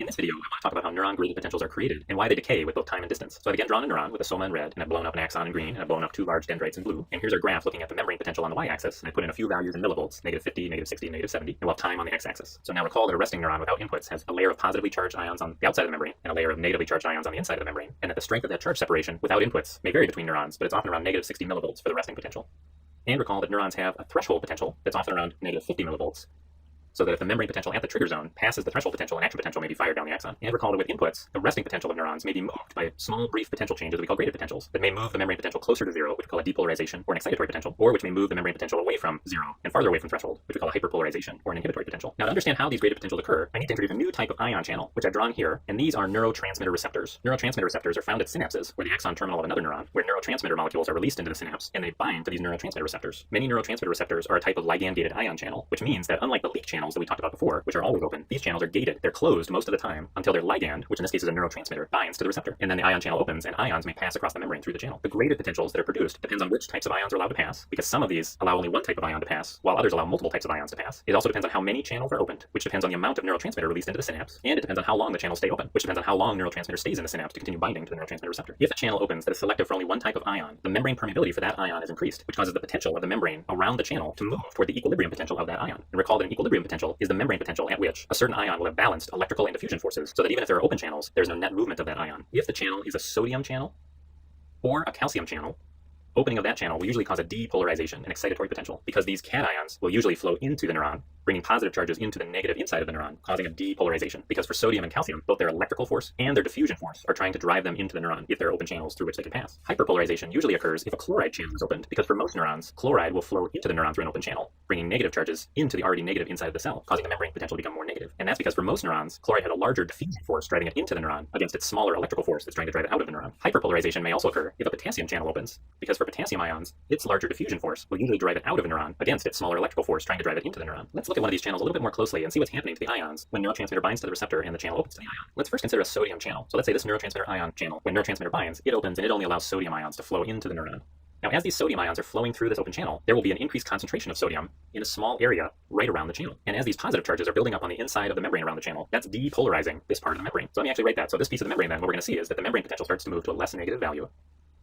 In this video, I want to talk about how neuron-graded potentials are created and why they decay with both time and distance. So I've again drawn a neuron with a soma in red, and I've blown up an axon in green, and I've blown up two large dendrites in blue. And here's our graph looking at the membrane potential on the y-axis, and I put in a few values in millivolts, -50, -60, and -70, and we'll have time on the x-axis. So now recall that a resting neuron without inputs has a layer of positively charged ions on the outside of the membrane, and a layer of negatively charged ions on the inside of the membrane, and that the strength of that charge separation without inputs may vary between neurons, but it's often around -60 millivolts for the resting potential. And recall that neurons have a threshold potential that's often around -50 millivolts, so that if the membrane potential at the trigger zone passes the threshold potential, an action potential may be fired down the axon. And recall that with inputs, the resting potential of neurons may be moved by small, brief potential changes that we call graded potentials that may move the membrane potential closer to zero, which we call a depolarization or an excitatory potential, or which may move the membrane potential away from zero and farther away from threshold, which we call a hyperpolarization or an inhibitory potential. Now, to understand how these graded potentials occur, I need to introduce a new type of ion channel, which I've drawn here, and these are neurotransmitter receptors. Neurotransmitter receptors are found at synapses, where the axon terminal of another neuron, where neurotransmitter molecules are released into the synapse, and they bind to these neurotransmitter receptors. Many neurotransmitter receptors are a type of ligand-gated ion channel, which means that unlike the leak channels that we talked about before, which are always open, these channels are gated. They're closed most of the time until their ligand, which in this case is a neurotransmitter, binds to the receptor. And then the ion channel opens and ions may pass across the membrane through the channel. The graded potentials that are produced depends on which types of ions are allowed to pass, because some of these allow only one type of ion to pass, while others allow multiple types of ions to pass. It also depends on how many channels are opened, which depends on the amount of neurotransmitter released into the synapse, and it depends on how long the channels stay open, which depends on how long neurotransmitter stays in the synapse to continue binding to the neurotransmitter receptor. If a channel opens that is selective for only one type of ion, the membrane permeability for that ion is increased, which causes the potential of the membrane around the channel to move toward the equilibrium potential of that ion. And recall that an equilibrium potential is the membrane potential at which a certain ion will have balanced electrical and diffusion forces, so that even if there are open channels, there's no net movement of that ion. If the channel is a sodium channel or a calcium channel, opening of that channel will usually cause a depolarization, an excitatory potential, because these cations will usually flow into the neuron, bringing positive charges into the negative inside of the neuron, causing a depolarization. Because for sodium and calcium, both their electrical force and their diffusion force are trying to drive them into the neuron if there are open channels through which they can pass. Hyperpolarization usually occurs if a chloride channel is opened, because for most neurons, chloride will flow into the neuron through an open channel, bringing negative charges into the already negative inside of the cell, causing the membrane potential to become more negative. And that's because for most neurons, chloride had a larger diffusion force driving it into the neuron against its smaller electrical force that's trying to drive it out of the neuron. Hyperpolarization may also occur if a potassium channel opens, because for potassium ions, its larger diffusion force will usually drive it out of a neuron against its smaller electrical force trying to drive it into the neuron. Let's look at one of these channels a little bit more closely and see what's happening to the ions when neurotransmitter binds to the receptor and the channel opens to the ion. Let's first consider a sodium channel. So let's say this neurotransmitter ion channel, when neurotransmitter binds, it opens and it only allows sodium ions to flow into the neuron. Now, as these sodium ions are flowing through this open channel, there will be an increased concentration of sodium in a small area right around the channel. And as these positive charges are building up on the inside of the membrane around the channel, that's depolarizing this part of the membrane. So let me actually write that. So this piece of the membrane then, what we're going to see is that the membrane potential starts to move to a less negative value.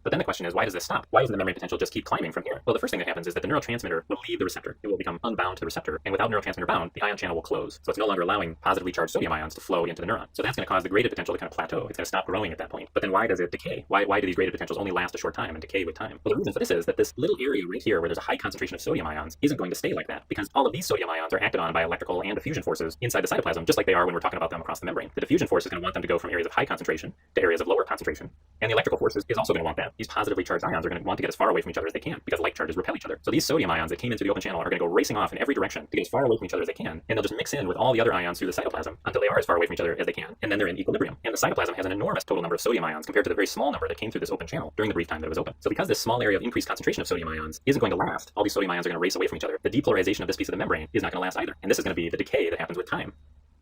But then the question is, why does this stop? Why doesn't the membrane potential just keep climbing from here? Well, the first thing that happens is that the neurotransmitter will leave the receptor. It will become unbound to the receptor, and without neurotransmitter bound, the ion channel will close. So it's no longer allowing positively charged sodium ions to flow into the neuron. So that's going to cause the graded potential to kind of plateau. It's going to stop growing at that point. But then why does it decay? Why do these graded potentials only last a short time and decay with time? Well, the reason for this is that this little area right here where there's a high concentration of sodium ions isn't going to stay like that, because all of these sodium ions are acted on by electrical and diffusion forces inside the cytoplasm, just like they are when we're talking about them across the membrane. The diffusion force is going to want them to go from areas of high concentration to areas of lower concentration. And the electrical forces is also going to want that. These positively charged ions are going to want to get as far away from each other as they can, because like charges repel each other. So these sodium ions that came into the open channel are going to go racing off in every direction to get as far away from each other as they can, and they'll just mix in with all the other ions through the cytoplasm until they are as far away from each other as they can, and then they're in equilibrium. And the cytoplasm has an enormous total number of sodium ions compared to the very small number that came through this open channel during the brief time that it was open. So because this small area of increased concentration of sodium ions isn't going to last, all these sodium ions are going to race away from each other. The depolarization of this piece of the membrane is not going to last either, and this is going to be the decay that happens with time.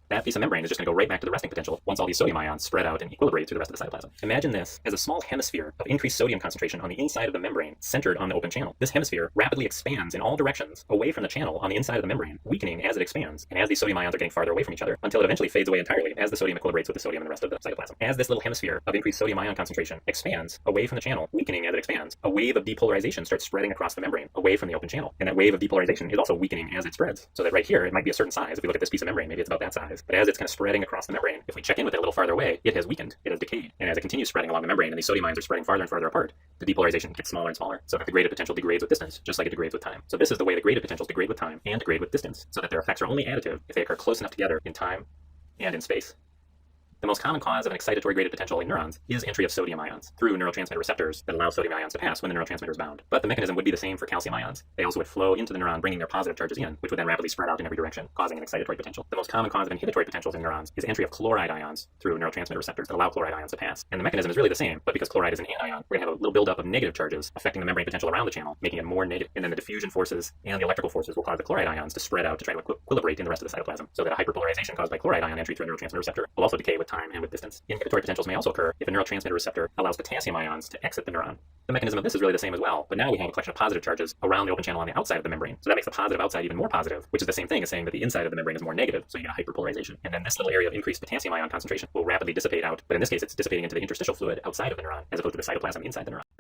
That piece of membrane is just going to go right back to the resting potential once all these sodium ions spread out and equilibrate through the rest of the cytoplasm. Imagine this as a small hemisphere of increased sodium concentration on the inside of the membrane centered on the open channel. This hemisphere rapidly expands in all directions away from the channel on the inside of the membrane, weakening as it expands, and as these sodium ions are getting farther away from each other until it eventually fades away entirely as the sodium equilibrates with the sodium in the rest of the cytoplasm. As this little hemisphere of increased sodium ion concentration expands away from the channel, weakening as it expands, a wave of depolarization starts spreading across the membrane away from the open channel. And that wave of depolarization is also weakening as it spreads. So that right here, it might be a certain size. If we look at this piece of membrane, maybe it's about that size. But as it's kind of spreading across the membrane, if we check in with it a little farther away, it has weakened, it has decayed. And as it continues spreading along the membrane and these sodium ions are spreading farther and farther apart, the depolarization gets smaller and smaller, so that the graded potential degrades with distance, just like it degrades with time. So this is the way the graded potentials degrade with time and degrade with distance, so that their effects are only additive if they occur close enough together in time and in space. The most common cause of an excitatory graded potential in neurons is entry of sodium ions through neurotransmitter receptors that allow sodium ions to pass when the neurotransmitter is bound. But the mechanism would be the same for calcium ions. They also would flow into the neuron, bringing their positive charges in, which would then rapidly spread out in every direction, causing an excitatory potential. The most common cause of inhibitory potentials in neurons is entry of chloride ions through neurotransmitter receptors that allow chloride ions to pass. And the mechanism is really the same, but because chloride is an anion, we're going to have a little buildup of negative charges affecting the membrane potential around the channel, making it more negative. And then the diffusion forces and the electrical forces will cause the chloride ions to spread out to try to equilibrate in the rest of the cytoplasm, so that a hyperpolarization caused by chloride ion entry through a neurotransmitter receptor will also decay with with time and with distance. Inhibitory potentials may also occur if a neurotransmitter receptor allows potassium ions to exit the neuron. The mechanism of this is really the same as well, but now we have a collection of positive charges around the open channel on the outside of the membrane. So that makes the positive outside even more positive, which is the same thing as saying that the inside of the membrane is more negative, so you get a hyperpolarization. And then this little area of increased potassium ion concentration will rapidly dissipate out, but in this case it's dissipating into the interstitial fluid outside of the neuron as opposed to the cytoplasm inside the neuron.